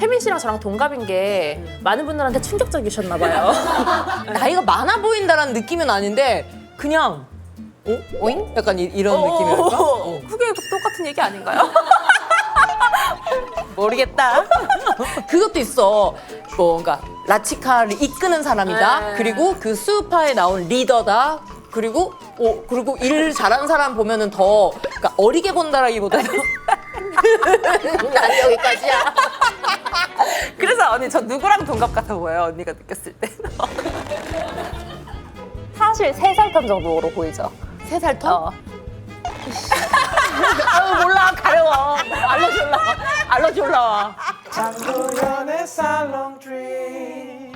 혜민 씨랑 저랑 동갑인 게 많은 분들한테 충격적이셨나 봐요. 나이가 많아 보인다라는 느낌은 아닌데 그냥 오잉? 약간 이런 느낌이랄까? 그게 똑같은 얘기 아닌가요? 모르겠다. 그것도 있어. 뭔가 라치카를 이끄는 사람이다. 네. 그리고 그 수우파에 나온 리더다. 그리고 일 잘하는 사람 보면은 더 그러니까 어리게 본다라기보다는 난 여기까지야. 그래서 언니 저 누구랑 동갑 같아 보여요? 언니가 느꼈을 때. 사실 3살 턴 정도로 보이죠. 3살 터? 아유 몰라 가려워. 알러지 올라와. 장도연의 살롱 드림.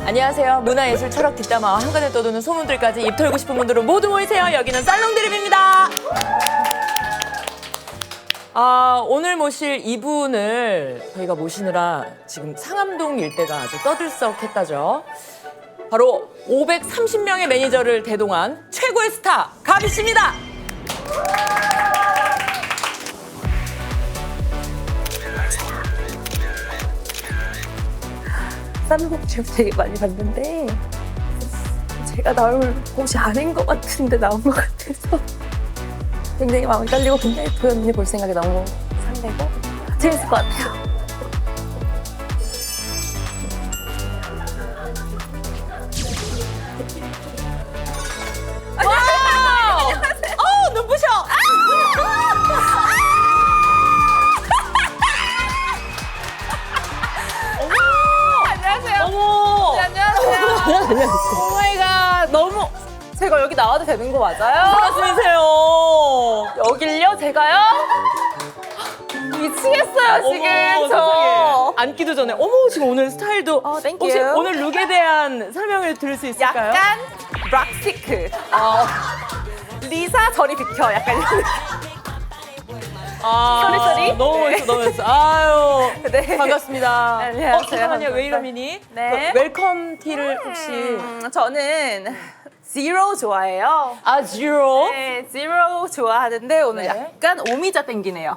안녕하세요. 문화예술 철학 뒷담화와 한간에 떠도는 소문들까지 입 털고 싶은 분들은 모두 모이세요. 여기는 살롱드림입니다. 오늘 모실 이분을 저희가 모시느라 지금 상암동 일대가 아주 떠들썩했다죠. 바로 530명의 매니저를 대동한 최고의 스타 가비 씨입니다. 쌈복집 되게 많이 봤는데 제가 나올 곳이 아닌 것 같은데 나온 것 같아서 굉장히 마음이 떨리고 굉장히 도연 언니 볼 생각이 너무 설레고 재밌을 것 같아요. 와우! 눈부셔! 안녕하세요. 어머! 안녕하세요. 오마이갓 너무 제가 여기 나와도 되는 거 맞아요? 반갑습니세요. 여길요? 제가요? 미치겠어요 지금 저. 앉기도 전에 어머 지금 오늘 스타일도 땡큐. 혹시 오늘 룩에 대한 설명을 들을 수 있을까요? 약간 락시크. 리사 저리 비켜. 약간 이런 쏘리. 너무 멋있어 너무 멋있어. 아유 네. 반갑습니다. 안녕하세요. 잠깐만요 왜 이러미니? 네. 그 웰컴 티를 혹시 저는 지로 좋아해요. 지로? 네, 지로 좋아하는데 오늘 네. 약간 오미자 땡기네요.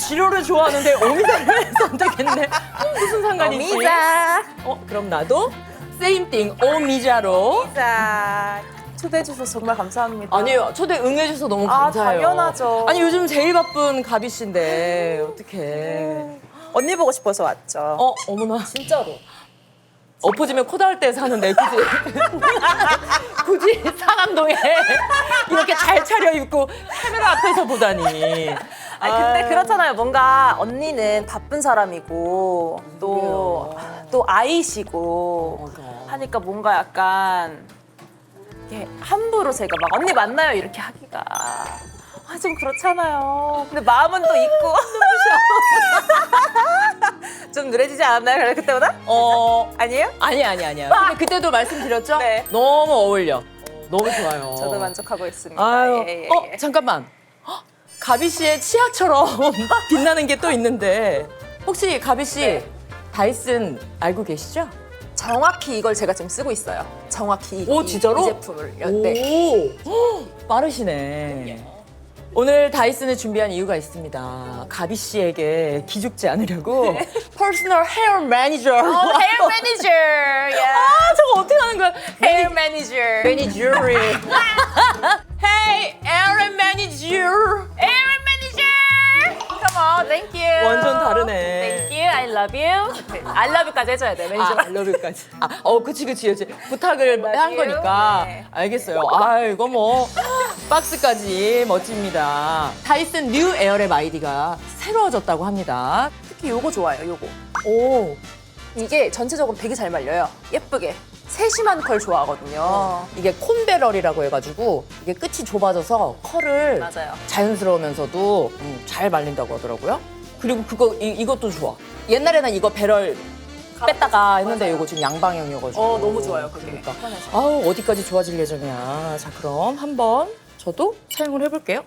지로를 좋아하는데 오미자를 선택했네. 무슨 상관이지? 오미자. 그럼 나도 same thing 오미자로. 자, 초대해 주셔서 정말 감사합니다. 아니요 초대 응해주셔서 너무 아, 감사해요. 당연하죠. 아니 요즘 제일 바쁜 가비 씨인데 어떡해. 언니 보고 싶어서 왔죠. 어머나. 진짜로. 엎어지면 코 닿을 때 사는데 굳이 상암동에 이렇게 잘 차려입고 카메라 앞에서 보다니. 근데 그렇잖아요. 뭔가 언니는 바쁜 사람이고 또 아이시고 맞아. 하니까 뭔가 약간 이렇게 함부로 제가 막 언니 만나요 이렇게 하기가 좀 그렇잖아요. 근데 마음은 또 있고 좀 누래지지 않았나요? 그래 그때보다? 아니에요? 아니야. 근데 그때도 말씀드렸죠? 네. 너무 어울려. 너무 좋아요. 저도 만족하고 있습니다. 아유, 예. 잠깐만. 가비 씨의 치아처럼 빛나는 게 또 있는데 혹시 가비 씨 네. 다이슨 알고 계시죠? 정확히 이걸 제가 지금 쓰고 있어요. 정확히 오, 진짜로? 이 제품을. 네. 오, 빠르시네. 오늘 다이슨을 준비한 이유가 있습니다. 가비 씨에게 기죽지 않으려고 퍼스널 헤어 매니저. 헤어 매니저. 저거 어떻게 하는 거야? 헤어 매니저. 매니저리. Hey, Aaron Manager. 헤어 매니저. Come on, thank you. 완전 다르네. Thank you, I love you. I love you까지 해줘야 돼, 매니저. 알러뷰까지. 그치. 부탁을 한 you. 거니까. 네. 알겠어요. 이거 뭐. 박스까지 멋집니다. 다이슨 뉴 에어랩 아이디가 새로워졌다고 합니다. 특히 요거 좋아요, 요거. 오. 이게 전체적으로 되게 잘 말려요. 예쁘게. 세심한 컬 좋아하거든요. 이게 콘배럴이라고 해가지고 이게 끝이 좁아져서 컬을 맞아요. 자연스러우면서도 잘 말린다고 하더라고요. 그리고 이것도 좋아. 옛날에는 이거 배럴 뺐다가 했는데 이거 지금 양방향이어가지고. 너무 좋아요, 그게. 그러니까. 편해서. 어디까지 좋아질 예정이야. 자, 그럼 한번 저도 사용을 해볼게요.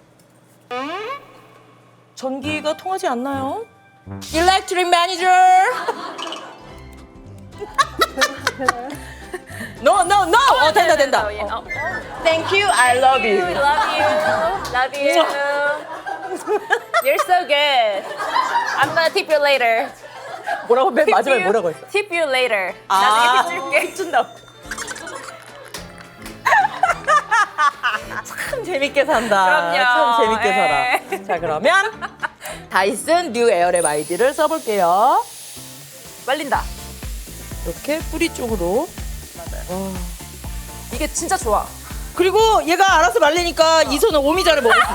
전기가 통하지 않나요? Electric Manager. No. 된다. Oh, yeah. Thank you, I love you. Love you. Love you. You're so good. I'm gonna tip you later. 뭐라고 맨 마지막에 뭐라고 했어? Tip you later. 아, 나중에 팁 줄게. 준다. 참 재밌게 산다. 그럼요. 참 재밌게 예. 살아. 자, 그러면 다이슨 뉴 에어랩 아이디를 써볼게요. 말린다. 이렇게 뿌리 쪽으로. 이게 진짜 좋아. 그리고 얘가 알아서 말리니까 이 손은 오미자를 먹을 수 있어.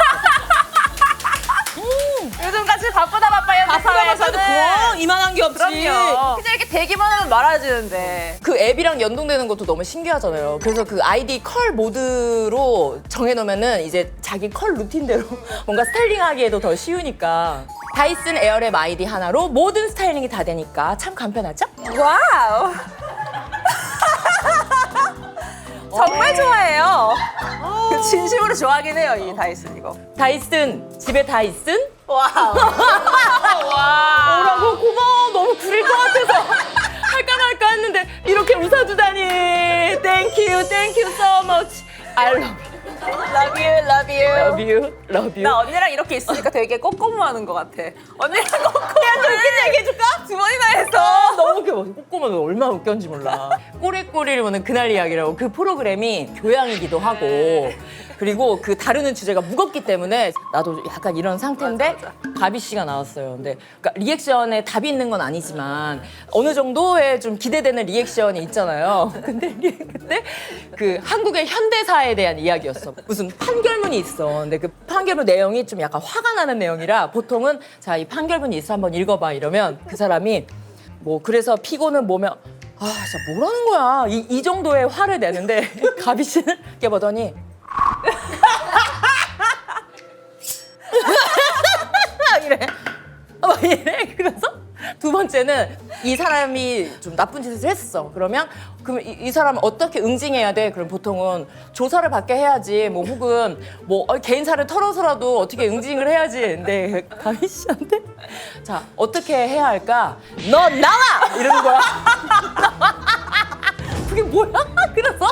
요즘같이 바쁘다 현대 사회에서는. 그럼 이만한 게 없지. 그럼요. 그냥 이렇게 대기만 하면 말아주는데. 그 앱이랑 연동되는 것도 너무 신기하잖아요. 그래서 그 아이디 컬 모드로 정해놓으면은 이제 자기 컬 루틴대로 뭔가 스타일링하기에도 더 쉬우니까. 다이슨 에어랩 아이디 하나로 모든 스타일링이 다 되니까 참 간편하죠? 와우. 정말 좋아해요. 진심으로 좋아하긴 해요, 이 다이슨 이거. 다이슨 집에 다 있은? 와우. 뭐라고 고마워 너무 구릴 것 같아서 할까 말까 했는데 이렇게 웃어주다니. Thank you so much. I love you. Love you, love you. Love you. Love you. 나 언니랑 이렇게 있으니까 되게 꼬꼬무하는 것 같아. 언니랑 꼬꼬무. 야, 좀 웃긴 얘기 해줄까? 두 번이나 했어. 너무 웃겨. 꼬꼬마가 얼마나 웃겼는지 몰라. 꼬리꼬리를 보는 그날 이야기라고 그 프로그램이 교양이기도 하고 그리고 그 다루는 주제가 무겁기 때문에 나도 약간 이런 상태인데 맞아. 가비 씨가 나왔어요. 근데 그러니까 리액션에 답이 있는 건 아니지만 어느 정도의 좀 기대되는 리액션이 있잖아요. 근데 그때 그 한국의 현대사에 대한 이야기였어. 무슨 판결문이 있어. 근데 그 판결문 내용이 좀 약간 화가 나는 내용이라 보통은 자, 이 판결문이 있어 한번 읽어봐 이러면 그 사람이 뭐 그래서 피고는 뭐면 아 진짜 뭐라는 거야 이 정도의 화를 내는데 가비 씨는 이렇게 보더니 이래 막 이래. 그래서 두 번째는 이 사람이 좀 나쁜 짓을 했어. 그러면 그럼 이 사람은 어떻게 응징해야 돼? 그럼 보통은 조사를 받게 해야지. 뭐 혹은 뭐 개인사를 털어서라도 어떻게 응징을 해야지. 근데 가미 씨한테 자 어떻게 해야 할까? 너 나와! 이러는 거야. 그게 뭐야? 그래서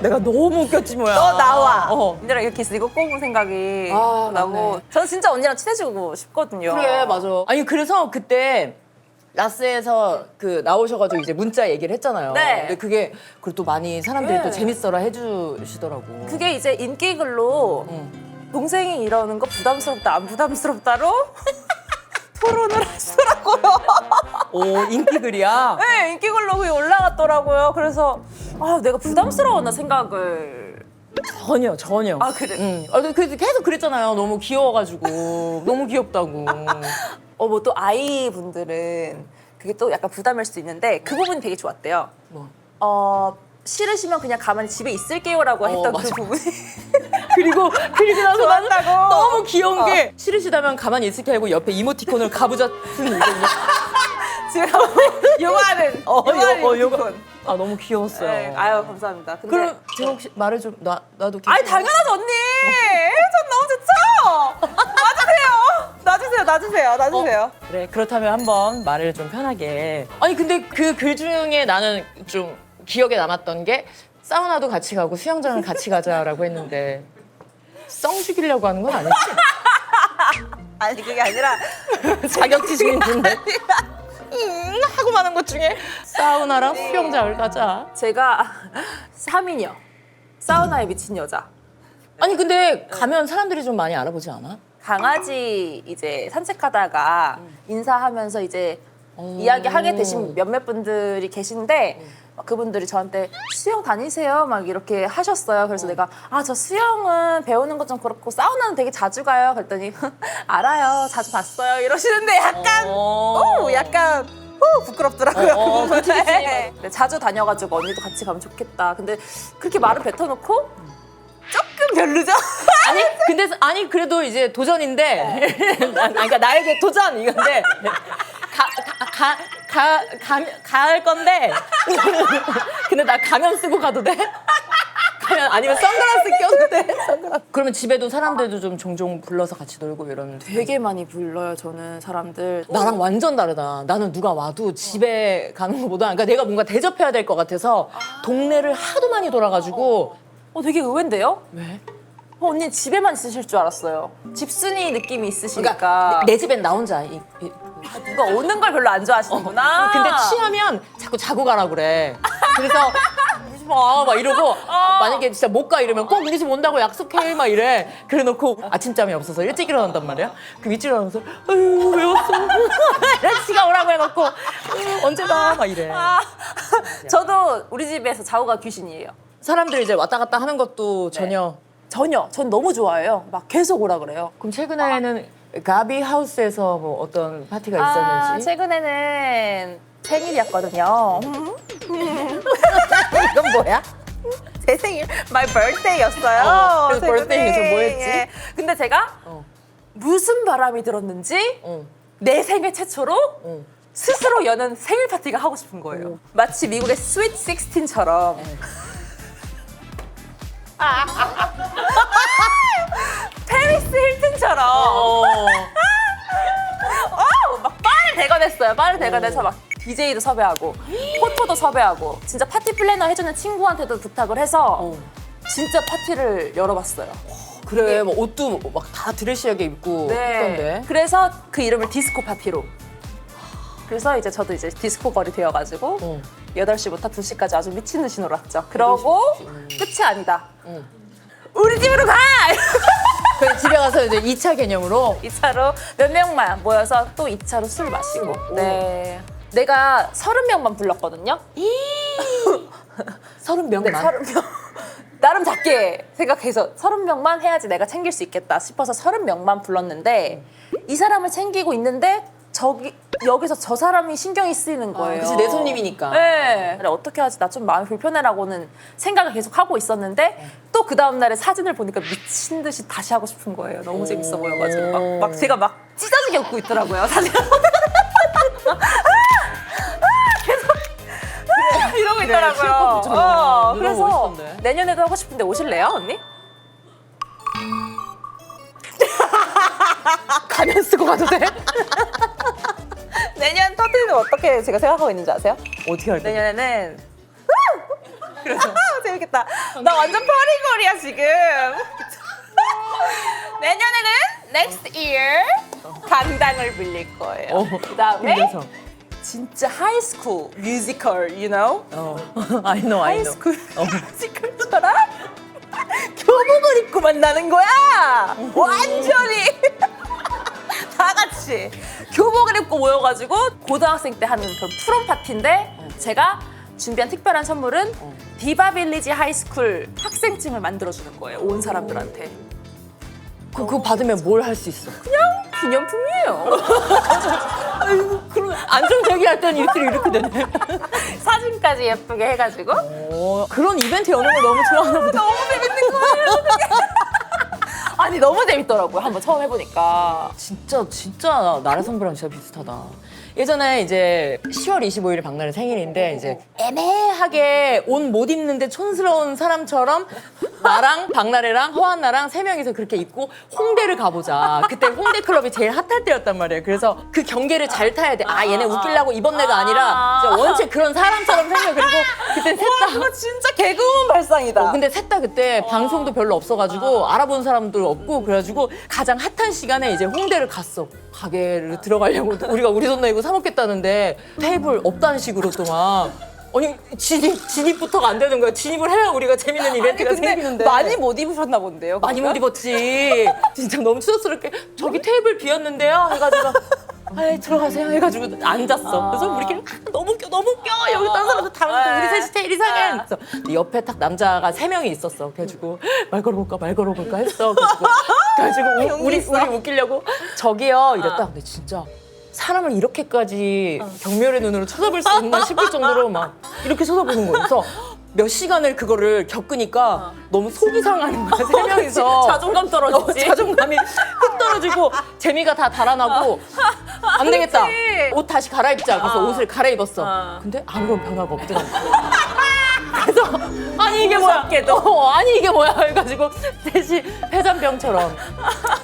내가 너무 웃겼지 뭐야. 너 나와. 어. 언니랑 이렇게 있으니까 꼬꼬무 생각이 아, 나고. 맞네. 저는 진짜 언니랑 친해지고 싶거든요. 그래 맞아. 아니 그래서 그때 라스에서 그 나오셔가지고 이제 문자 얘기를 했잖아요. 네. 근데 그게 그리고 또 많이 사람들이 네. 또 재밌어라 해주시더라고. 그게 이제 인기글로 응. 동생이 이러는 거 부담스럽다 안 부담스럽다로 토론을 하시더라고요. 오 인기 글이야. 네, 인기글로 그게 올라갔더라고요. 그래서 아 내가 부담스러웠나 생각을. 전혀. 아, 그래? 응. 그래서 계속 그랬잖아요. 너무 귀여워가지고 너무 귀엽다고. 뭐 또 아이분들은 그게 또 약간 부담일 수도 있는데 그 부분이 되게 좋았대요. 뭐. 싫으시면 그냥 가만히 집에 있을게요라고 했던 그 맞아. 부분이 그리고 나서 나는 좋았다고. 너무 귀여운 게 싫으시다면 가만히 있을게 하고 옆에 이모티콘을 가부좌 쓴 이거든요. 제가 요가는 요거. 이모티콘. 아 너무 귀여웠어요. 네, 아유 감사합니다. 근데 그럼 제가 혹시 말을 좀 놔도 괜찮아요? 아니 당연하죠 언니. 전 너무 좋죠. 놔주세요. 그래 그렇다면 한번 말을 좀 편하게. 아니 근데 그 글 중에 나는 좀 기억에 남았던 게 사우나도 같이 가고 수영장을 같이 가자라고 했는데 썽 죽이려고 하는 건 아니지? 아니 그게 아니라 자격지심이 있는데 하고 많은 것 중에 사우나랑 수영장을 가자. 제가 3인이요. 사우나에 미친 여자. 아니 근데 가면 사람들이 좀 많이 알아보지 않아? 강아지 이제 산책하다가 인사하면서 이제 이야기하게 되신 몇몇 분들이 계신데 그분들이 저한테 수영 다니세요? 막 이렇게 하셨어요. 그래서 내가 저 수영은 배우는 것 좀 그렇고 사우나는 되게 자주 가요. 그랬더니 알아요. 자주 봤어요. 이러시는데 약간 부끄럽더라고요. 그치. 네, 자주 다녀가지고 언니도 같이 가면 좋겠다. 근데 그렇게 말을 뱉어놓고 조금 별로죠? 아니 그래도 이제 도전인데 그러니까 나에게 도전 이건데 갈 건데 근데 나 가면 쓰고 가도 돼? 가면 아니면 선글라스 껴도 돼? 선글라스. 그러면 집에도 사람들도 좀 종종 불러서 같이 놀고 이러는. 되게 많이 불러요. 저는 사람들. 나랑 완전 다르다. 나는 누가 와도 집에 가는 것보다 그러니까 내가 뭔가 대접해야 될 것 같아서 동네를 하도 많이 돌아가지고 되게 의외인데요? 왜? 언니 집에만 있으실 줄 알았어요. 집순이 느낌이 있으시니까. 그러니까 내 집엔 나 혼자. 누가 오는 걸 별로 안 좋아하시는구나. 근데 취하면 자꾸 자고 가라 그래. 그래서 오지 마, 막 이러고 만약에 진짜 못 가 이러면 꼭 우리 집 온다고 약속해 막 이래. 그래놓고 아침잠이 없어서 일찍 일어난단 말이야. 그 윗집 일어나면서 아유 왜 왔어? 지가 오라고 해놓고 언제 가? 막 이래. 저도 우리 집에서 자고 가 귀신이에요. 사람들 이제 왔다 갔다 하는 것도 전혀. 전혀. 전 너무 좋아해요. 막 계속 오라 그래요. 그럼 최근에는 가비 하우스에서 뭐 어떤 파티가 아, 있었는지. 최근에는 생일이었거든요. 이건 뭐야? 제 생일, my birthday였어요. 그래서 birthday에서 뭐 했지? 예. 근데 제가 무슨 바람이 들었는지 내 생애 최초로 스스로 여는 생일 파티가 하고 싶은 거예요. 마치 미국의 스윗 16처럼. 페리스 힐튼처럼 막 바를 대관했어요. 바를 대관해서 막 DJ도 섭외하고 포토도 섭외하고 진짜 파티 플래너 해주는 친구한테도 부탁을 해서 진짜 파티를 열어봤어요. 그래, 뭐 옷도 막 다 드레시하게 입고 했던데. 그래서 그 이름을 디스코 파티로. 그래서 이제 저도 이제 디스코 걸이 되어가지고 8시부터 2시까지 아주 미친 듯이 놀았죠. 그러고 끝이 아니다. 우리 집으로 가! 그래서 집에 가서 이제 2차 개념으로 2차로 몇 명만 모여서 또 2차로 술 마시고. 네. 내가 30명만 불렀거든요. 30명만. 네, 30명. 나름 작게 생각해서 30명만 해야지 내가 챙길 수 있겠다 싶어서 30명만 불렀는데 이 사람을 챙기고 있는데 여기서 저 사람이 신경이 쓰이는 거예요. 그치, 내 손님이니까. 네. 그래, 어떻게 하지? 나 좀 마음이 불편해라고는 생각을 계속 하고 있었는데 또 그 다음날에 사진을 보니까 미친 듯이 다시 하고 싶은 거예요. 너무 재밌어 보여가지고. 막 제가 막 찢어지게 웃고 있더라고요. 사진을 이러고 있더라고요. 누가 그래서 멋있던데. 내년에도 하고 싶은데 오실래요, 언니? 가면 쓰고 가도 돼? 내년 터트리는 어떻게 제가 생각하고 있는지 아세요? 어떻게 할 거야? 내년에는 그래서 재밌겠다. 나 완전 파리걸이야 지금. 내년에는 next year 강당을 빌릴 거예요. 그다음에 힘들어서. 진짜 하이스쿨 뮤지컬, you know? I know. 하이스쿨 뮤지컬처럼 교복을 입고 만나는 거야. 완전히 다 같이 교복을 입고 모여가지고 고등학생 때 하는 그런 프롬 파티인데 제가 준비한 특별한 선물은 디바빌리지 하이스쿨 학생증을 만들어주는 거예요. 온 사람들한테. 그거 받으면 뭘 할 수 있어? 기념품이에요. 아이고, 그럼 안정되게 할 때는 이렇게 되네. 사진까지 예쁘게 해가지고 그런 이벤트 여는 거 너무 좋아하나 보다. 너무 재밌는 거예요. 아니 너무 재밌더라고요. 한번 처음 해보니까. 진짜 나라 성부랑 진짜 비슷하다. 예전에 이제 10월 25일 박나래 생일인데 이제 애매하게 옷 못 입는데 촌스러운 사람처럼 나랑 박나래랑 허한나랑 3명이서 그렇게 입고 홍대를 가보자. 그때 홍대 클럽이 제일 핫할 때였단 말이에요. 그래서 그 경계를 잘 타야 돼. 아 얘네 웃기려고 입은 애가 아니라 진짜 원체 그런 사람처럼 생겨. 그리고 그때 셋 다. 이거 진짜 개그우먼 발상이다. 근데 셋 다 그때 방송도 별로 없어가지고 알아본 사람도 없고 그래가지고 가장 핫한 시간에 이제 홍대를 갔어. 가게를 들어가려고 우리가 우리 돈 내고 사 먹겠다는데 테이블 없다는 식으로 또 막 아니 진입부터가 안 되는 거야. 진입을 해야 우리가 재밌는 이벤트가 근데 생기는데 많이 못 입으셨나 본데요. 많이 못 입었지. 진짜 너무 추접스럽게 저기 테이블 비었는데요 해가지고 아이 들어가세요 해가지고 앉았어. 그래서 우리끼리 너무 웃겨 여기 다른 사람들 다 오는데 우리 셋이 제일 이상해. 그래서 옆에 딱 남자가 3명이 있었어. 그래가지고 말 걸어볼까 했어. 그래가지고 우리 웃기려고 저기요 이랬다. 근데 진짜 사람을 이렇게까지 경멸의 눈으로 쳐다볼 수 있나 싶을 정도로 막 이렇게 쳐다보는 거예요. 그래서 몇 시간을 그거를 겪으니까 너무 속이 상하는 거야. 3명이서 자존감 떨어지지. 자존감이 훅 떨어지고 재미가 다 달아나고 안 되겠다. 그치. 옷 다시 갈아입자. 그래서 옷을 갈아입었어. 근데 아무런 변화가 없더라고. 그래서 아니 이게 뭐야? 아니 이게 뭐야? 해가지고 셋이 폐잔병처럼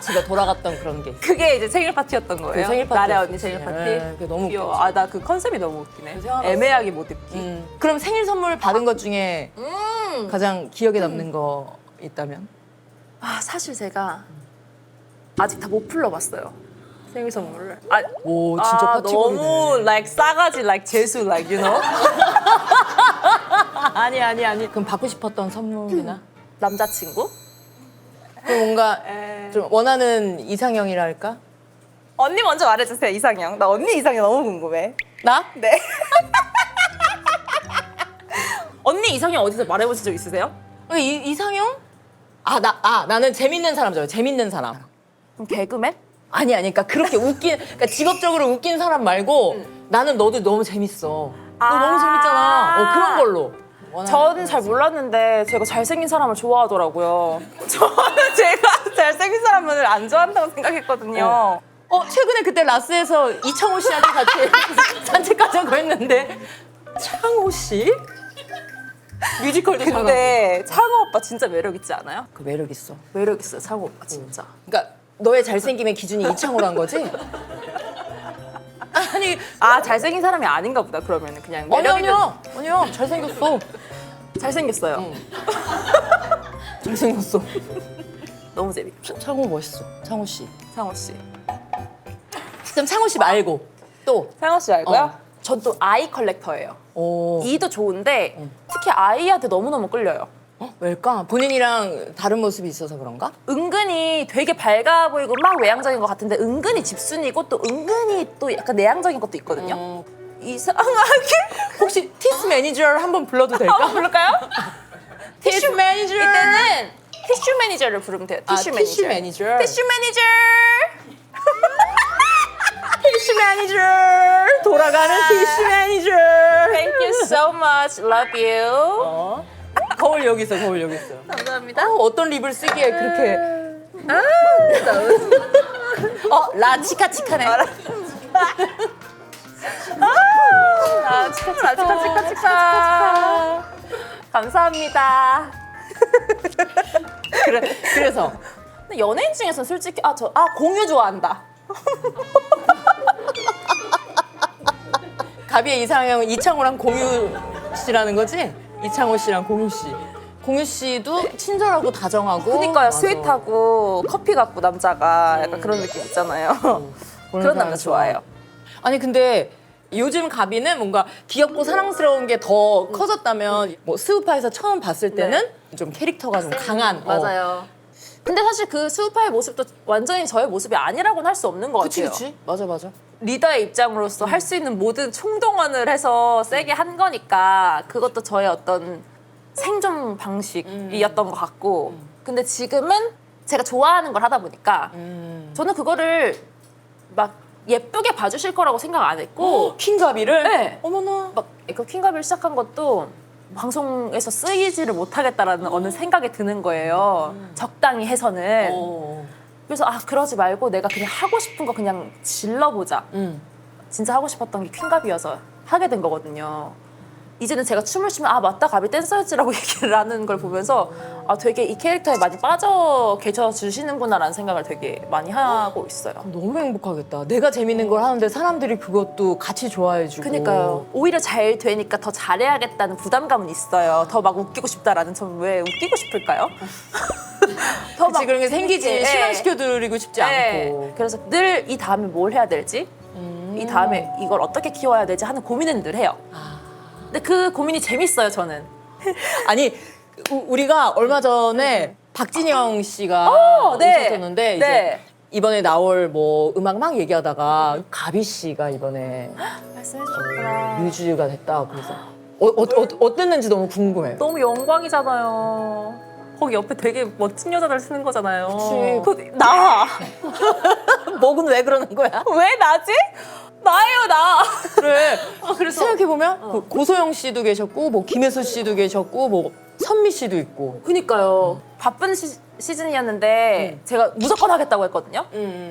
집에 돌아갔던 그런 게. 그게 이제 생일 파티였던 거예요. 생일 파티였지. 나래 언니 생일 파티. 네, 그게 너무 귀여워. 웃겼지. 나 그 컨셉이 너무 웃기네. 생각났어. 애매하게 못 입기. 그럼 생일 선물 받은 것 중에 가장 기억에 남는 거 있다면? 사실 제가 아직 다 못 불러봤어요. 생일 선물을. 오 진짜 파티볼이네. 너무 like 싸가지 like 재수 like you know. 아니. 그럼 받고 싶었던 선물이나? 남자친구? 그럼 뭔가 좀 원하는 이상형이랄까? 언니 먼저 말해주세요 이상형. 나 언니 이상형 너무 궁금해. 나? 네. 언니 이상형 어디서 말해보신 적 있으세요? 이상형? 나는 재밌는 사람 좋아해. 재밌는 사람. 그럼 개그맨? 아니, 그러니까 그렇게 그러니까 직업적으로 웃긴 사람 말고 나는 너도 너무 재밌어. 너 너무 재밌잖아. 그런 걸로. 저는 잘 몰랐는데 제가 잘생긴 사람을 좋아하더라고요. 저는 제가 잘생긴 사람을 안 좋아한다고 생각했거든요. 최근에 그때 라스에서 이창호 씨한테 같이 산책하자고 했는데 창호 씨? 뮤지컬도 잘하고. 근데 창호 오빠 진짜 매력 있지 않아요? 그 매력 있어. 매력 있어요 창호 오빠 진짜. 그러니까 너의 잘생김의 기준이 이창호란 거지? 아니 잘생긴 사람이 아닌가 보다 그러면은 그냥 매력 있는 아니야 잘생겼어. 잘생겼어요. 잘생겼어. 너무 재밌고. 창호 멋있어. 창호 씨. 창호 씨. 그럼 창호 씨 말고 또. 창호 씨 알고요? 전 또 아이 컬렉터예요. 오. 이도 좋은데 특히 아이한테 너무너무 끌려요. 왜일까? 본인이랑 다른 모습이 있어서 그런가? 은근히 되게 밝아 보이고 막 외향적인 것 같은데 은근히 집순이고 또 은근히 또 약간 내향적인 것도 있거든요. 이상하게 혹시 티스 매니저를 한번 불러도 될까? 부를까요? 티스 매니저. 이때는 티슈 매니저를 부르면 돼요. 티슈 매니저. 티슈 매니저. 티슈 매니저. 티슈 매니저. 돌아가는 티슈 매니저. Thank you so much. Love you. 거울 여기 있어. 거울 여기 있어. 감사합니다. 어떤 립을 쓰기에 그렇게 라치카치카네. 치카. 감사합니다. 그래서 근데 연예인 중에서는 솔직히 공유 좋아한다. 가비의 이상형은 이창호랑 공유 씨라는 거지? 이창호 씨랑 공유 씨. 공유 씨도 친절하고 다정하고. 그니까요. 맞아. 스윗하고 커피 같고 남자가 약간 그런 느낌 있잖아요. 그런 남자 좋아해요. 아니 근데 요즘 가비는 뭔가 귀엽고 사랑스러운 게 더 커졌다면 뭐 스우파에서 처음 봤을 때는 좀 캐릭터가 좀 강한. 맞아요. 근데 사실 그 스우파의 모습도 완전히 저의 모습이 아니라고는 할 수 없는 것 같아요. 그치. 맞아. 리더의 입장으로서 할 수 있는 모든 총동원을 해서 세게 한 거니까 그것도 저의 어떤 생존 방식이었던 것 같고 근데 지금은 제가 좋아하는 걸 하다 보니까 저는 그거를 막 예쁘게 봐주실 거라고 생각 안 했고 킹가비를? 네. 어머나. 막 그 킹가비를 시작한 것도 방송에서 쓰이지를 못하겠다라는 어느 생각이 드는 거예요. 적당히 해서는. 그래서 그러지 말고 내가 그냥 하고 싶은 거 그냥 질러보자. 진짜 하고 싶었던 게 퀸갑이어서 하게 된 거거든요. 이제는 제가 춤을 추면 맞다 가비 댄서였지라고 얘기를 하는 걸 보면서 되게 이 캐릭터에 많이 빠져 계셔 주시는구나라는 생각을 되게 많이 하고 있어요. 너무 행복하겠다. 내가 재밌는 걸 하는데 사람들이 그것도 같이 좋아해주고. 그러니까요. 오히려 잘 되니까 더 잘해야겠다는 부담감은 있어요. 더 막 웃기고 싶다라는. 전 왜 웃기고 싶을까요? 그치, 그런 게 생기지. 재밌게. 실망시켜드리고 싶지 않고. 그래서 늘 이 다음에 뭘 해야 될지, 이 다음에 이걸 어떻게 키워야 되지 하는 고민은 늘 해요. 근데 그 고민이 재밌어요, 저는. 아니 우리가 얼마 전에 박진영 씨가 네. 오셨었는데 이제 네. 이번에 나올 뭐 음악 막 얘기하다가 가비 씨가 이번에 말씀해 주셨구나. 뮤즈가 됐다 그래서 어땠는지 너무 궁금해요. 너무 영광이잖아요. 거기 옆에 되게 멋진 여자들 쓰는 거잖아요. 그치. 나! 목은 왜 그러는 거야? 왜 나지? 나예요, 나! 그래. 그래서 생각해보면 그 고소영 씨도 계셨고 뭐 김혜수 씨도 계셨고 뭐 선미 씨도 있고. 그니까요. 바쁜 시즌이었는데 제가 무조건 하겠다고 했거든요.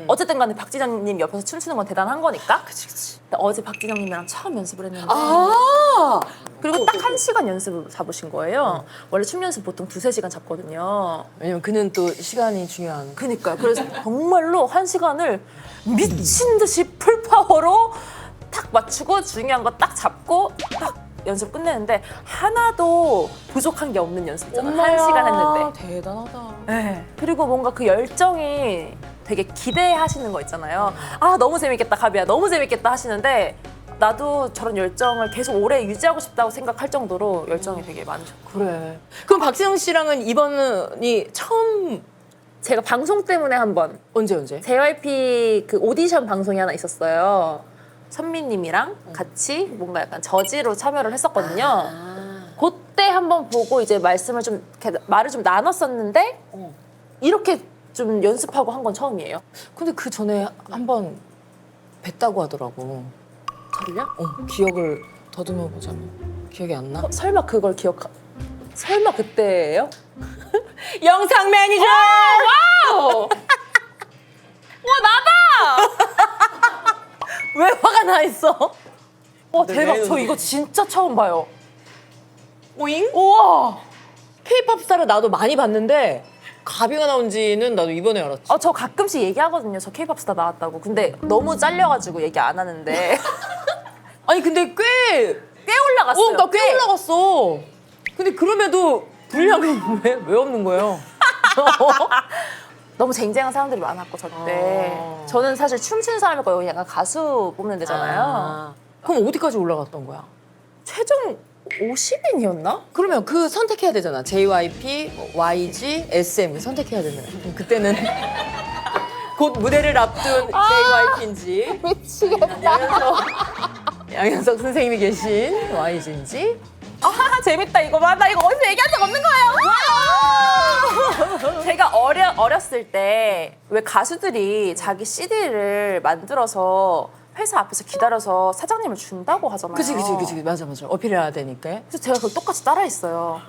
어쨌든 간에 박진영님 옆에서 춤추는 건 대단한 거니까. 그치. 근데 어제 박진영님이랑 처음 연습을 했는데 아 그리고 딱 1시간 연습을 잡으신 거예요. 원래 춤 연습 보통 2-3시간 잡거든요. 왜냐면 그는 또 시간이 중요한. 그니까요. 그래서 정말로 1시간을 미친 듯이 풀파워로 딱 맞추고 중요한 거 딱 잡고 딱 연습 끝내는데 하나도 부족한 게 없는 연습이잖아. 1시간 했는데. 대단하다. 네. 그리고 뭔가 그 열정이 되게 기대하시는 거 있잖아요. 아 너무 재밌겠다 가비야 너무 재밌겠다 하시는데 나도 저런 열정을 계속 오래 유지하고 싶다고 생각할 정도로 열정이 되게 많죠. 그래. 그럼 박세영 씨랑은 이번이 처음 제가 방송 때문에 한번 언제? JYP 그 오디션 방송이 하나 있었어요. 선미님이랑 같이 뭔가 약간 저지로 참여를 했었거든요. 아. 그때 한번 보고 이제 말씀을 좀 이렇게 말을 좀 나눴었는데 이렇게 좀 연습하고 한 건 처음이에요. 근데 그 전에 한번 뵀다고 하더라고. 저를요? 기억을 더듬어 보자면 기억이 안 나? 설마 그걸 설마 그때예요? 영상 매니저! 와우! 와 나다! 왜 화가 나 있어? 와 대박! 저 이거 진짜 처음 봐요. 오잉? 우와! K-팝 스타를 나도 많이 봤는데 가비가 나온지는 나도 이번에 알았지. 저 가끔씩 얘기하거든요. 저 K-팝 스타 나왔다고. 근데 너무 잘려가지고 얘기 안 하는데 아니 근데 꽤 올라갔어요. 나 꽤 올라갔어. 근데 그럼에도 분량이 왜 없는 거예요? 너무 쟁쟁한 사람들이 많았고 저때 저는 사실 춤추는 사람이고 여기 약간 가수 뽑는 데잖아요. 그럼 어디까지 올라갔던 거야? 최종 50인이었나? 그러면 그 선택해야 되잖아. JYP, 뭐 YG, SM 선택해야 되잖아. 그럼 그때는 곧 무대를 앞둔 JYP인지 양현석 선생님이 계신 YG인지. 아 재밌다 이거 봐. 나 이거 어디서 얘기한 적 없는 거예요. 제가 어렸을 때 왜 가수들이 자기 CD를 만들어서 회사 앞에서 기다려서 사장님을 준다고 하잖아요. 그치 맞아 어필해야 되니까. 그래서 제가 그걸 똑같이 따라했어요.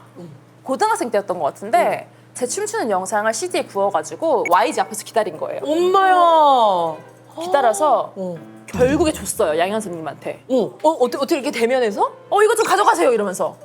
고등학생 때였던 것 같은데 제 춤추는 영상을 CD에 구워가지고 YG 앞에서 기다린 거예요. 엄마야. 기다려서 결국에 줬어요 양현석님한테. 어떻게 이렇게 대면해서? 이거 좀 가져가세요 이러면서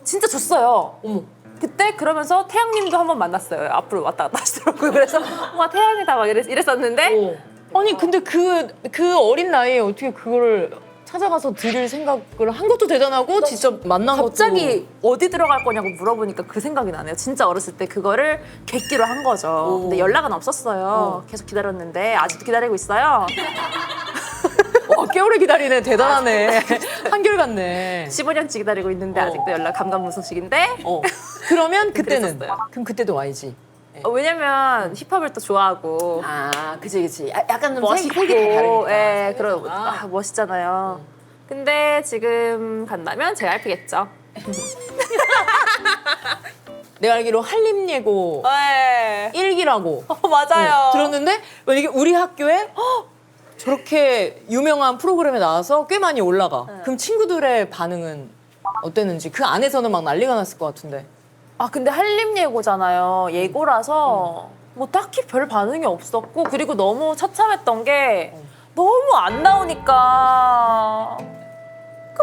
진짜 줬어요. 어머. 그때 그러면서 태양님도 한번 만났어요. 앞으로 왔다 갔다 하시더라고요. 그래서 와 태양이다 막 이랬었는데 아니 근데 그 어린 나이에 어떻게 그거를 찾아가서 드릴 생각을 한 것도 대단하고 진짜 만난 것도. 갑자기 어디 들어갈 거냐고 물어보니까 그 생각이 나네요. 진짜 어렸을 때 그거를 계기로 한 거죠. 근데 연락은 없었어요. 계속 기다렸는데 아직도 기다리고 있어요. 꽤 오래 기다리네. 대단하네. 한결같네. 15년째 기다리고 있는데 아직도 연락 감감무소식인데 그러면 그때는 그랬었어요. 그럼 그때도 YG. 왜냐면 힙합을 또 좋아하고 그치. 약간 좀 멋있고 색이 다 다르니까. 예, 그런 멋있잖아요. 근데 지금 간다면 JYP겠죠. 내가 알기로 한림예고 네. 1기라고 맞아요. 들었는데 만약에 우리 학교에 저렇게 유명한 프로그램에 나와서 꽤 많이 올라가. 그럼 친구들의 반응은 어땠는지 그 안에서는 막 난리가 났을 것 같은데. 근데 한림예고잖아요. 예고라서 뭐 딱히 별 반응이 없었고 그리고 너무 처참했던 게 너무 안 나오니까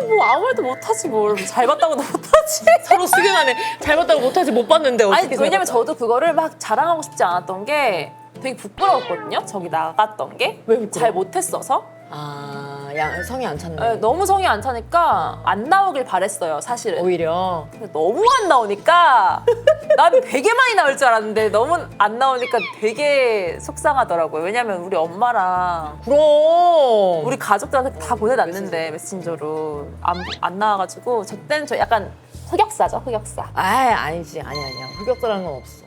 뭐 아무 말도 못하지 뭘. 잘 봤다고도 못하지. 서로 수견하네. 잘 봤다고 못하지 못 봤는데 어떻게 아니 왜냐면 저도 그거를 막 자랑하고 싶지 않았던 게 되게 부끄러웠거든요. 저기 나갔던 게. 왜 부끄러워? 잘 못했어서. 성이 안 찼네. 네, 너무 성이 안 차니까 안 나오길 바랬어요, 사실은. 오히려. 근데 너무 안 나오니까 난 되게 많이 나올 줄 알았는데 너무 안 나오니까 되게 속상하더라고요. 왜냐면 우리 엄마랑 그럼. 우리 가족들한테 다 보내놨는데 메신저로 안 나와가지고 저 때는 저 약간 흑역사죠, 흑역사. 아니야. 흑역사라는 건 없어.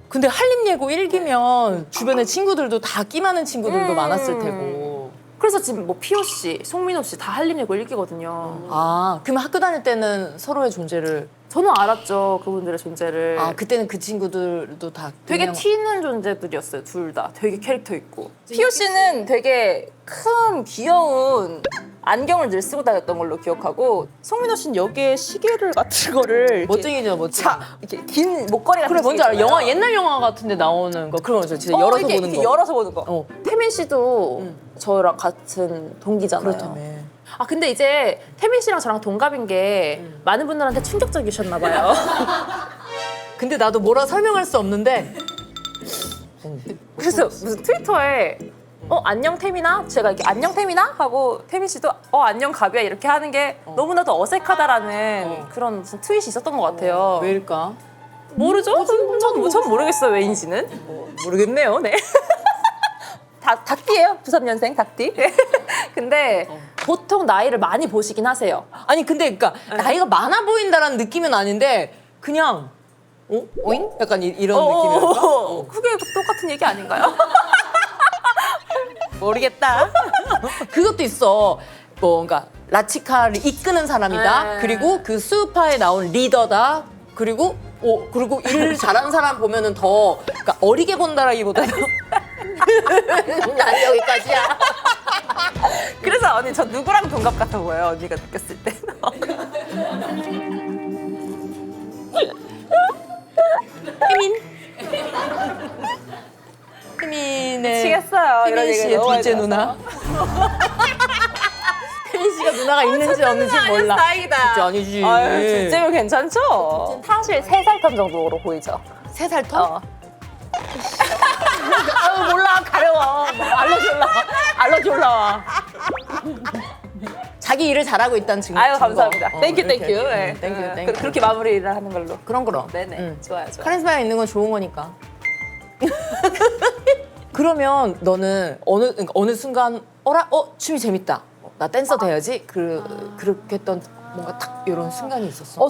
근데 한림예고 1기면 주변에 친구들도 다 끼 많은 친구들도 많았을 테고. 그래서 지금 뭐 피오 씨, 송민호 씨 다 한림예고 1기거든요. 그럼 학교 다닐 때는 서로의 존재를. 저는 알았죠, 그분들의 존재를. 그때는 그 친구들도 다 되게 튀는 존재들이었어요, 둘 다. 되게 캐릭터 있고. 피오 씨는 되게 큰 귀여운 안경을 늘 쓰고 다녔던 걸로 기억하고, 송민호 씨는 여기에 시계를 같은 거를 이렇게 멋쟁이죠, 멋쟁이. 이렇게 긴 목걸이 같은 그래, 뭔지 알아. 시계 있잖아요. 옛날 영화 같은데 나오는 거. 그런 거죠. 진짜 열어서 이렇게, 보는 이렇게 거. 열어서 보는 거. 태민 씨도 저랑 같은 동기잖아요. 그렇다며. 근데 이제 태민 씨랑 저랑 동갑인 게 많은 분들한테 충격적이셨나 봐요. 근데 나도 뭐라 설명할 수 없는데. 그래서 무슨 트위터에 안녕 태민아? 제가 이렇게 안녕 태민아? 하고 태민 씨도 안녕 가비야 이렇게 하는 게 너무나도 어색하다라는 그런 무슨 트윗이 있었던 것 같아요. 왜일까? 모르죠? 전 모르겠어요 왜인지는. 모르겠네요. 네. 닭띠예요. 93년생 닭띠. 근데 보통 나이를 많이 보시긴 하세요. 아니 근데 그러니까 나이가 많아 보인다라는 느낌은 아닌데 그냥 오잉? 약간 이런 느낌이랄까? 그게 똑같은 얘기 아닌가요? 모르겠다. 그것도 있어. 그러니까 라치카를 이끄는 사람이다. 네. 그리고 그 수우파에 나온 리더다. 그리고 일 잘하는 사람 보면은 더 그러니까 어리게 본다라기보다는 난 여기까지야. 그래서 언니 저 누구랑 동갑 같아 보여요? 언니가 느꼈을 때. 혜민의 미치겠어요. 이런 혜민 얘기 씨의 너무 많이 둘째 들어서. 누나. 혜민 씨가 누나가 있는지 없는지 몰라. 다행이다. 진짜 아니지. 아유, 둘째면 괜찮죠? 사실 3살 턴 정도로 보이죠? 3살 터? 아유 몰라 가려워. 뭐, 알려줄라. 자기 일을 잘하고 있다는 증거. 아유 감사합니다. 땡큐 이렇게. 땡큐. 네. 땡큐. 그렇게 마무리를 하는 걸로. 그럼. 네네. 좋아요. 카리스마가 있는 건 좋은 거니까. 그러면 너는 어느 순간 춤이 재밌다. 나 댄서 돼야지. 그렇게 했던 뭔가 딱 이런 순간이 있었어.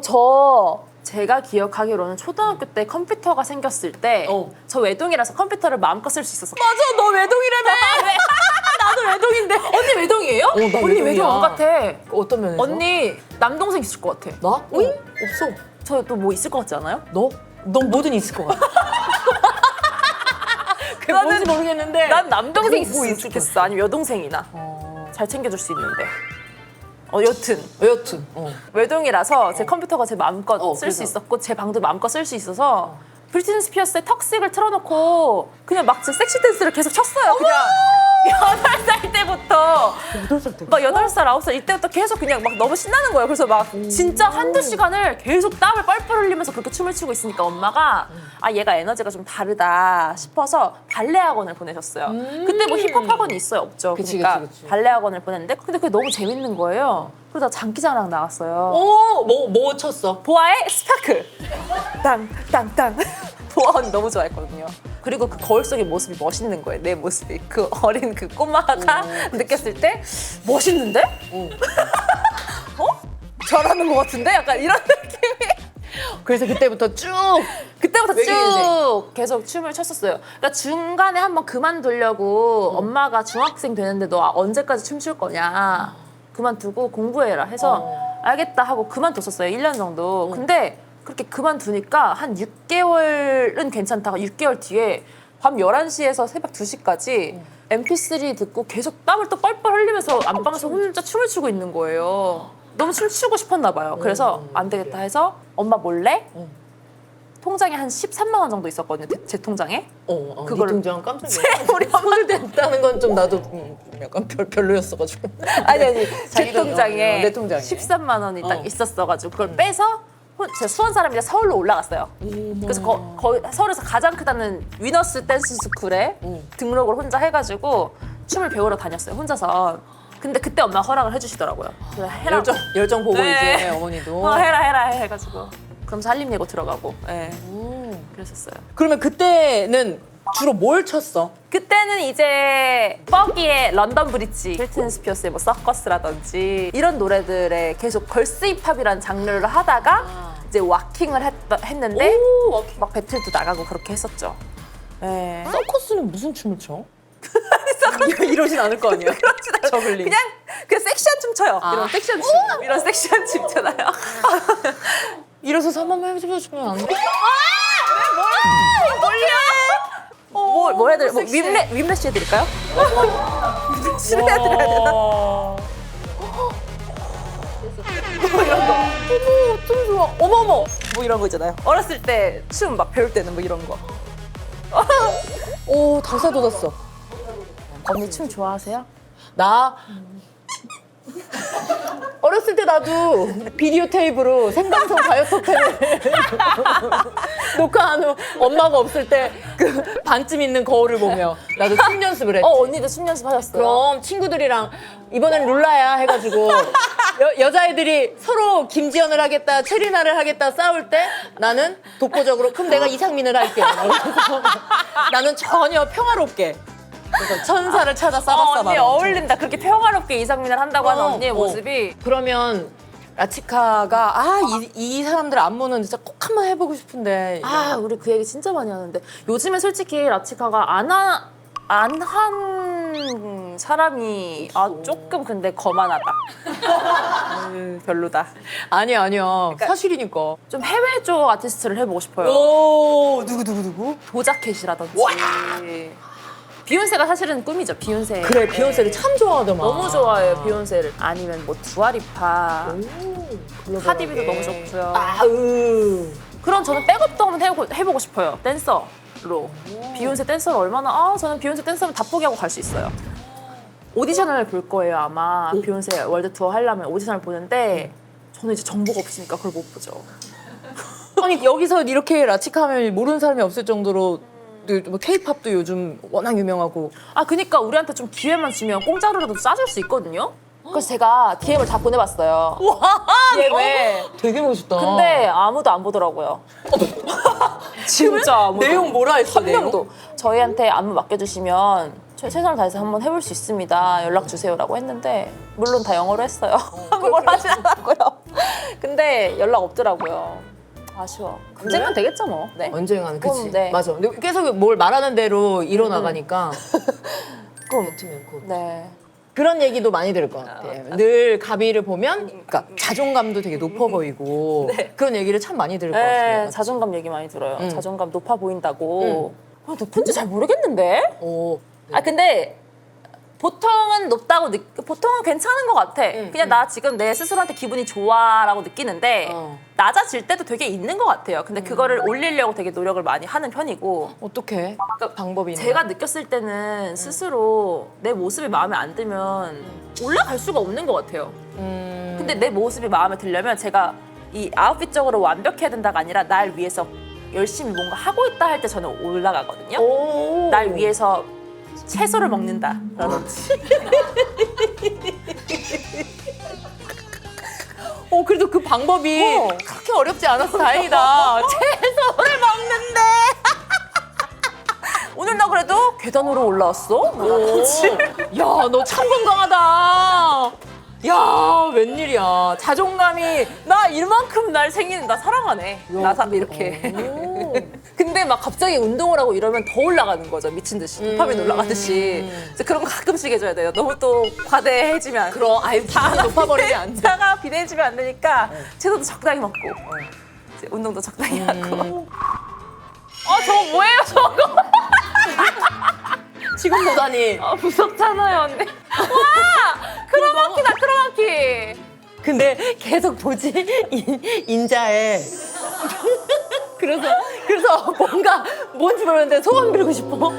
제가 기억하기로는 초등학교 때 컴퓨터가 생겼을 때 저 외동이라서 컴퓨터를 마음껏 쓸 수 있었어. 맞아, 너 외동이라며. 나도 외동인데. 언니 외동이에요? 나 언니 외동이야. 외동 안 같아. 어떤 면에서? 언니 남동생 있을 것 같아. 나? 없어. 저 또 뭐 있을 것 같지 않아요? 넌 뭐든 있을 것 같아. 그게 뭔지 모르겠는데. 난 남동생 뭐 있으면 있을 것 좋겠어. 아니면 여동생이나. 잘 챙겨줄 수 있는데. 여튼 외동이라서 제 컴퓨터가 제 마음껏 쓸 수 그래서. 있었고 제 방도 마음껏 쓸 수 있어서 브리트니 스피어스의 턱식을 틀어놓고 그냥 막 제 섹시 댄스를 계속 췄어요. 그냥 8살 때부터 8살 때. 막 8살, 9살 이때부터 계속 그냥 막 너무 신나는 거예요. 그래서 막 진짜 한두 시간을 계속 땀을 뻘뻘 흘리면서 그렇게 춤을 추고 있으니까 엄마가 얘가 에너지가 좀 다르다 싶어서 발레 학원을 보내셨어요. 그때 뭐 힙합 학원이 있어요? 없죠. 그치. 그러니까 발레 학원을 보냈는데 근데 그게 너무 재밌는 거예요. 그러다 장기자랑 나갔어요. 뭐 쳤어? 보아의 스파크. 땅땅땅. 보아 언니 너무 좋아했거든요. 그리고 그 거울 속의 모습이 멋있는 거예요. 내 모습이. 그 어린 그 꼬마가 느꼈을 때 멋있는데? 잘하는 것 같은데? 약간 이런 느낌이. 그래서 그때부터 쭉 그때부터 외계인 쭉 계속 춤을 췄었어요. 그러니까 중간에 한번 그만두려고 엄마가 중학생 되는데 너 언제까지 춤출 거냐. 그만두고 공부해라 해서 알겠다 하고 그만뒀었어요. 1년 정도. 근데 그렇게 그만두니까 한 6개월은 괜찮다가 6개월 뒤에 밤 11시에서 새벽 2시까지 MP3 듣고 계속 땀을 또 뻘뻘 흘리면서 안방에서 혼자 춤을 추고 있는 거예요. 너무 춤추고 싶었나 봐요. 그래서 안 되겠다 해서 엄마 몰래 통장에 한 13만 원 정도 있었거든요. 제 통장에. 그거를 그거를- 통장 깜짝 놀랐어. 우리 엄마 손을 댔다는 건 좀 나도 약간 별로였어가지고. 아니 제 자기 돈, 통장에 내 통장에. 13만 원이 딱 있었어가지고 그걸 빼서 제가 수원 사람이라 서울로 올라갔어요. 그래서 서울에서 가장 크다는 위너스 댄스 스쿨에 등록을 혼자 해가지고 춤을 배우러 다녔어요. 혼자서. 근데 그때 엄마 허락을 해주시더라고요. 그래서 해라고. 열정 보고 네. 이제 어머니도. 해라 해가지고. 그럼 살림 내고 들어가고. 예. 그랬었어요. 그러면 그때는 주로 뭘 쳤어? 그때는 이제 뻐기의 런던 브릿지, 브리트니 스피어스의 뭐 서커스라든지 이런 노래들에 계속 걸스 힙합이라는 장르를 하다가 이제 와킹을 했는데 워킹. 막 배틀도 나가고 그렇게 했었죠. 네. 서커스는 무슨 춤을 춰? 이러진 않을 거 아니야. 저글링. 그냥 섹시한 춤 춰요. 이런 섹시한 춤, 이런 섹시한 춤 있잖아요. 일어서서 한 번만 해주면 안 돼? 뭐 해드려? 뭐 윈레시 해드릴까요? 윈레시 해드려야 되나? 이런 거. 어머, 좀 좋아. 어머머. 뭐 이런 거 있잖아요. 어렸을 때 춤 막 배울 때는 뭐 이런 거. 오, 닭살 돋았어. 언니 춤 좋아하세요? 나 어렸을 때 나도 비디오 테이프로 생방송 다이어트 호텔을 녹화한 후 엄마가 없을 때 그 반쯤 있는 거울을 보며 나도 춤 연습을 했지. 언니도 춤 연습하셨어요? 그럼 친구들이랑 이번엔 룰라야 해가지고 여자애들이 서로 김지연을 하겠다 체리나를 하겠다 싸울 때 나는 독보적으로 그럼 내가 이상민을 할게. 그래서 나는 전혀 평화롭게 그래서 천사를 찾아 싸봤어. 언니 어울린다. 그렇게 평화롭게 이상민을 한다고 하는 언니의 모습이. 그러면 라치카가 이 사람들 안무는 진짜 꼭 한번 해보고 싶은데 우리 그 얘기 진짜 많이 하는데 요즘에 솔직히 라치카가 안 한 사람이 조금 근데 거만하다. 별로다. 아니야 사실이니까. 좀 해외 쪽 아티스트를 해보고 싶어요. 오 누구 도자켓이라든지. 비욘세가 사실은 꿈이죠. 비욘세. 그래 비욘세를 참 좋아하더만. 너무 좋아해요. 비욘세를. 아니면 뭐 두아리파, 카디비도 너무 좋고요. 그런 저는 백업도 한번 해보고 싶어요. 댄서로. 비욘세 댄서를 얼마나 저는 비욘세 댄서면 다 포기하고 갈 수 있어요. 오디션을 볼 거예요 아마. 비욘세 월드 투어 하려면 오디션을 보는데 저는 이제 정보가 없으니까 그걸 못 보죠. 아니 여기서 이렇게 라치카 하면 모르는 사람이 없을 정도로 뭐 K-팝도 요즘 워낙 유명하고. 그니까 우리한테 좀 기회만 주면 공짜로라도 짜줄 수 있거든요. 그래서 제가 DM을 다 보내봤어요. 와 DM을. 되게 멋있다. 근데 아무도 안 보더라고요. 진짜 아무도. 내용 뭐라 했어? 한 명도. 저희한테 안무 맡겨주시면 최선을 다해서 한번 해볼 수 있습니다. 연락 주세요라고 했는데 물론 다 영어로 했어요. 한국어로 하시더라고요. 근데 연락 없더라고요. 아쉬워. 언젠간 되겠죠 뭐. 네. 언젠가는 그치. 네. 맞아. 근데 계속 뭘 말하는 대로 이뤄나가니까 꿈. 같으면 곧. 네. 그런 얘기도 많이 들을 것 같아. 늘 가비를 보면 그러니까 자존감도 되게 높아 보이고 그런 얘기를 참 많이 들을 것 네, 같아요. 자존감 얘기 많이 들어요. 자존감 높아 보인다고. 높은지 잘 모르겠는데? 오. 근데 보통은 높다고 보통은 괜찮은 것 같아. 그냥 나 지금 내 스스로한테 기분이 좋아라고 느끼는데 낮아질 때도 되게 있는 것 같아요. 근데 그거를 올리려고 되게 노력을 많이 하는 편이고. 어떻게 방법이 있나요? 제가 느꼈을 때는 스스로 내 모습이 마음에 안 들면 올라갈 수가 없는 것 같아요. 근데 내 모습이 마음에 들려면 제가 이 아웃핏적으로 완벽해야 된다가 아니라 날 위해서 열심히 뭔가 하고 있다 할 때 저는 올라가거든요. 오. 날 위해서 채소를 먹는다. 라든지. 그래도 그 방법이 그렇게 어렵지 않아서 다행이다. 채소를 먹는데. 오늘 나 그래도 계단으로 올라왔어? 야, 너 참 건강하다. 야, 웬일이야. 자존감이. 나 이만큼 날 생기는 나 사랑하네. 나 이렇게. 근데 막 갑자기 운동을 하고 이러면 더 올라가는 거죠. 미친 듯이. 도파민 올라가듯이. 그래서 그런 거 가끔씩 해줘야 돼요. 너무 또 과대해지면. 그럼 아예 다 높아버리면 안 돼. 차가 비대해지면 안 되니까 채소도 적당히 먹고 이제 운동도 적당히 하고. 저거 뭐예요 저거? 지금 보다니. 무섭잖아요 언니. 와! 크로마키다 크로마키. 근데 계속 보지 인자에. 그래서 뭔지 모르는데 소원 빌고 싶어.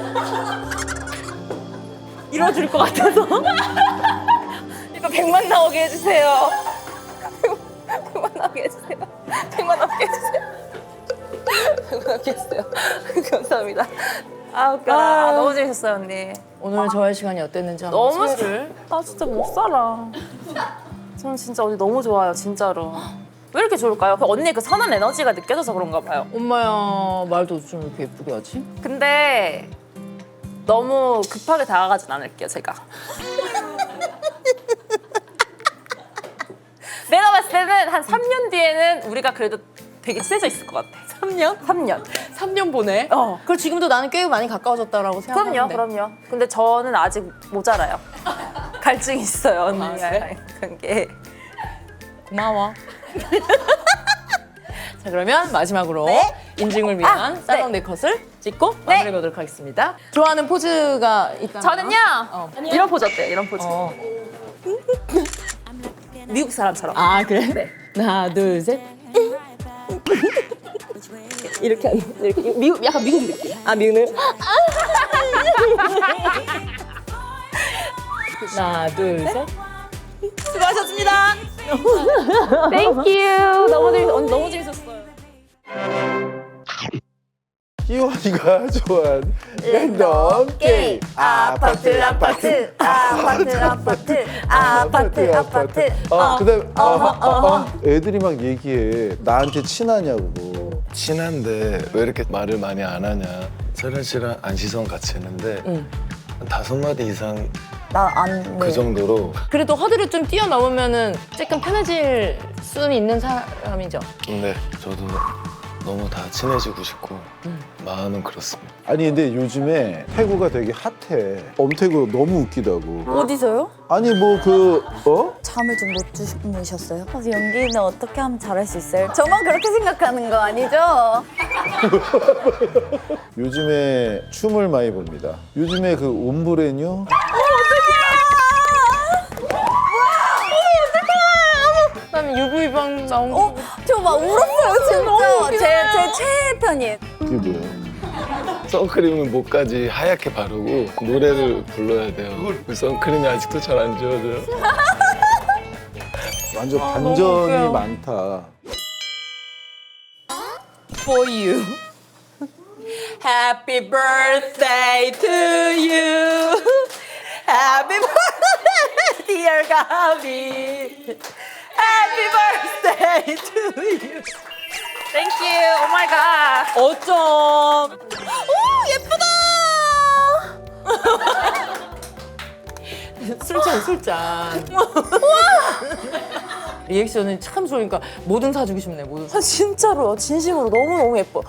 이뤄줄 것 같아서. 이거 100만 나오게 해주세요. 100만 나오게 해주세요. 100만 나오게 해주세요. 100만 나오게 해주세요. 감사합니다. 웃겨라. 너무 재밌었어요 언니. 오늘 저의 시간이 어땠는지 한번 너무 소개를. 나 진짜 못 살아. 저는 진짜 언니 너무 좋아요 진짜로. 왜 이렇게 좋을까요? 그 언니의 그 선한 에너지가 느껴져서 그런가 봐요. 엄마야 말도 좀 이렇게 예쁘게 하지? 근데 너무 급하게 다가가진 않을게요 제가. 내가 봤을 때는 한 3년 뒤에는 우리가 그래도 되게 친해져 있을 것 같아. 3년? 3년. 3년 보내? 그럼 지금도 나는 꽤 많이 가까워졌다라고 생각하는데. 그럼요. 근데 저는 아직 모자라요. 갈증이 있어요 언니랑 그래? 관계. 고마워. 자 그러면 마지막으로 네. 인증을 위한 살롱 네 컷을 찍고 마무리 가도록 하겠습니다. 좋아하는 포즈가 있다면? 저는요 이런 포즈 어때요? 이런 포즈. 미국 사람처럼. 아 그래? 네. 하나 둘 셋. 이렇게 약간 미국 느낌. 미국 느낌. 하나 둘 셋. 수고하셨습니다. Thank you. 너무 재밌었어요. 희원이가 좋아하는 랜덤 게임. 아파트. 그다음 애들이 막 얘기해. 나한테 친하냐고. 친한데 왜 이렇게 말을 많이 안 하냐. 세련 씨랑 안시성 같이 했는데 한 5마디 이상 그 정도로. 그래도 허들을 좀 뛰어넘으면은 조금 편해질 수는 있는 사람이죠. 근데 저도 너무 다 친해지고 싶고 마음은 그렇습니다. 아니 근데 요즘에 태구가 되게 핫해. 엄태구 너무 웃기다고. 어디서요? 아니 뭐 잠을 좀 못 주무셨어요? 그래서 연기는 어떻게 하면 잘할 수 있어요? 저만 그렇게 생각하는 거 아니죠? 요즘에 춤을 많이 봅니다. 요즘에 그 옴브레뇨 그다음에 UV방 나온 거. 저 막 울었어요 진짜. 제 최애 편이에요. 그게 뭐예요? 선크림은 목까지 하얗게 바르고 노래를 불러야 돼요. 그 선크림이 아직도 잘 안 지워져요. 완전 너무 반전이 웃겨요. 많다. For you. Happy birthday to you. Happy birthday, dear 가비. Happy birthday to you. Thank you. Oh my god. 어쩜. 오, 예쁘다. 술잔. 리액션은 참 좋으니까 뭐든 사주고 싶네, 뭐든. 진짜로요. 진심으로 너무 예뻐.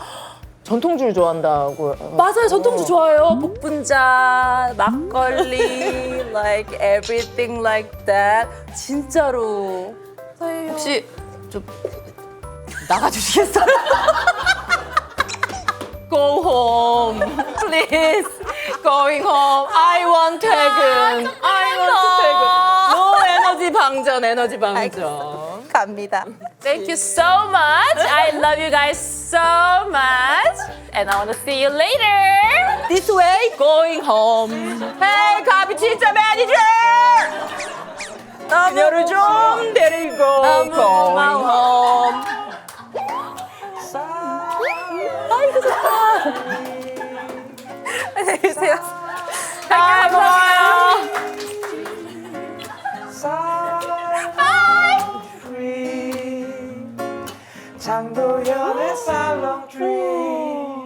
전통주를 좋아한다고. 맞아요. 전통주 좋아해요. 복분자, 막걸리, like everything like that. 진짜로. 혹시 좀 나가주시겠어요? Go home, please. Going home. I want 퇴근. I want 퇴근. No 에너지 방전, 에너지 방전. 갑니다. Thank you so much. I love you guys so much. And I want to see you later. This way, going home. Hey, 가비 진짜 매니저! 그녀를 좀 데리고 going home. 안녕히 계세요. 아, 고마워요. Tree. 장도연의 살롱 트리.